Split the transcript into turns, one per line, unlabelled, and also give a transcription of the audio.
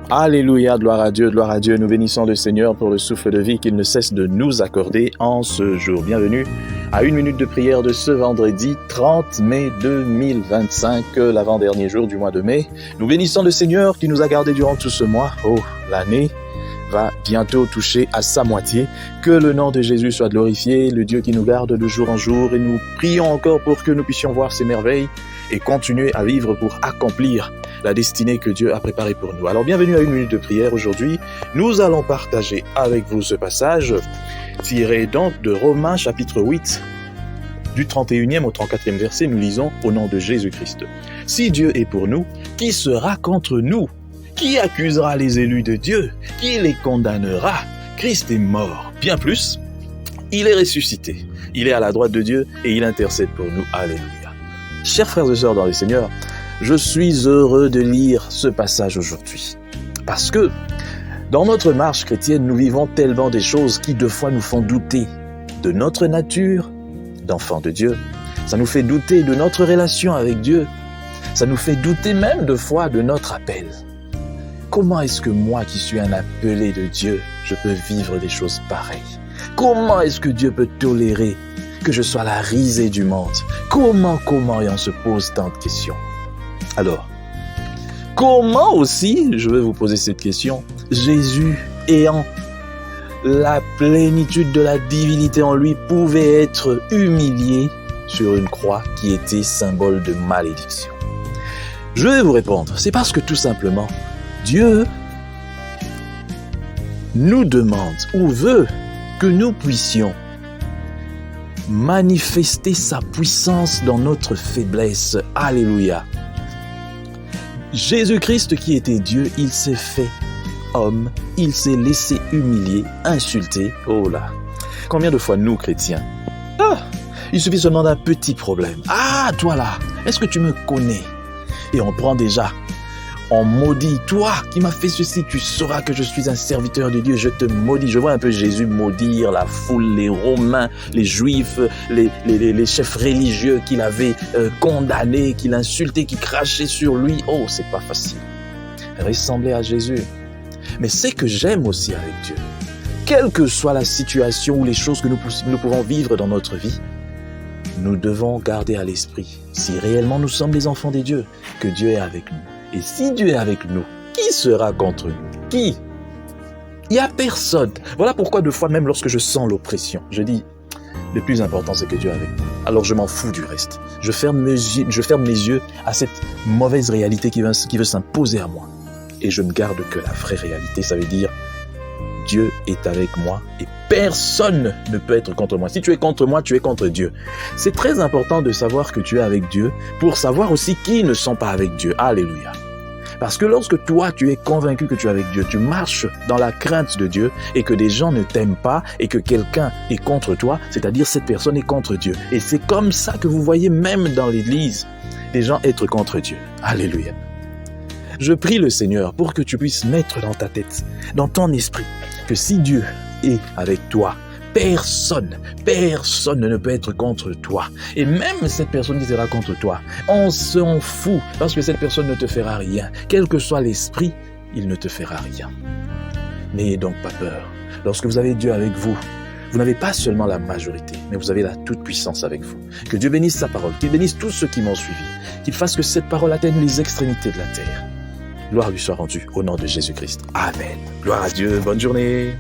Alléluia, gloire à Dieu, nous bénissons le Seigneur pour le souffle de vie qu'il ne cesse de nous accorder en ce jour. Bienvenue à une minute de prière de ce vendredi 30 mai 2025, l'avant-dernier jour du mois de mai. Nous bénissons le Seigneur qui nous a gardés durant tout ce mois. Oh, l'année va bientôt toucher à sa moitié. Que le nom de Jésus soit glorifié, le Dieu qui nous garde de jour en jour, et nous prions encore pour que nous puissions voir ses merveilles et continuer à vivre pour accomplir la destinée que Dieu a préparée pour nous. Alors bienvenue à une minute de prière aujourd'hui. Nous allons partager avec vous ce passage tiré donc de Romains chapitre 8 du 31e au 34e verset. Nous lisons au nom de Jésus-Christ. Si Dieu est pour nous, qui sera contre nous? Qui accusera les élus de Dieu? Qui les condamnera? Christ est mort. Bien plus, il est ressuscité. Il est à la droite de Dieu et il intercède pour nous. Alléluia. Chers frères et sœurs dans le Seigneur, je suis heureux de lire ce passage aujourd'hui. Parce que dans notre marche chrétienne, nous vivons tellement des choses qui de fois nous font douter de notre nature d'enfant de Dieu. Ça nous fait douter de notre relation avec Dieu. Ça nous fait douter même de fois de notre appel. Comment est-ce que moi qui suis un appelé de Dieu, je peux vivre des choses pareilles? Comment est-ce que Dieu peut tolérer que je sois la risée du monde? Comment, et on se pose tant de questions. Alors, comment aussi, je vais vous poser cette question, Jésus ayant la plénitude de la divinité en lui pouvait être humilié sur une croix qui était symbole de malédiction? Je vais vous répondre, c'est parce que tout simplement, Dieu nous demande ou veut que nous puissions manifester sa puissance dans notre faiblesse. Alléluia. Jésus-Christ qui était Dieu, il s'est fait homme, il s'est laissé humilier, insulter. Oh là! Combien de fois nous, chrétiens, il suffit seulement d'un petit problème. Ah, toi là, est-ce que tu me connais? Et on prend déjà, on maudit, toi qui m'as fait ceci, tu sauras que je suis un serviteur de Dieu, je te maudis. Je vois un peu Jésus maudire la foule, les Romains, les Juifs, les chefs religieux qu'il avait condamnés, qu'il insultait, qui crachaient sur lui. Oh, c'est pas facile. Ressembler à Jésus. Mais c'est que j'aime aussi avec Dieu. Quelle que soit la situation ou les choses que nous pouvons vivre dans notre vie, nous devons garder à l'esprit, si réellement nous sommes les enfants des dieux, que Dieu est avec nous. Et si Dieu est avec nous, qui sera contre nous? Qui? Il n'y a personne. Voilà pourquoi de fois, même lorsque je sens l'oppression, je dis, le plus important c'est que Dieu est avec nous. Alors je m'en fous du reste. Je ferme mes yeux à cette mauvaise réalité qui veut s'imposer à moi. Et je ne garde que la vraie réalité, ça veut dire, Dieu est avec moi et personne ne peut être contre moi. Si tu es contre moi, tu es contre Dieu. C'est très important de savoir que tu es avec Dieu pour savoir aussi qui ne sont pas avec Dieu. Alléluia. Parce que lorsque toi, tu es convaincu que tu es avec Dieu, tu marches dans la crainte de Dieu et que des gens ne t'aiment pas et que quelqu'un est contre toi, c'est-à-dire cette personne est contre Dieu. Et c'est comme ça que vous voyez même dans l'église, des gens être contre Dieu. Alléluia. Je prie le Seigneur pour que tu puisses mettre dans ta tête, dans ton esprit, que si Dieu est avec toi, personne ne peut être contre toi. Et même cette personne qui sera contre toi, on s'en fout parce que cette personne ne te fera rien. Quel que soit l'esprit, il ne te fera rien. N'ayez donc pas peur. Lorsque vous avez Dieu avec vous, vous n'avez pas seulement la majorité, mais vous avez la toute-puissance avec vous. Que Dieu bénisse sa parole, qu'il bénisse tous ceux qui m'ont suivi, qu'il fasse que cette parole atteigne les extrémités de la terre. Gloire lui soit rendue au nom de Jésus-Christ. Amen. Gloire à Dieu. Bonne journée.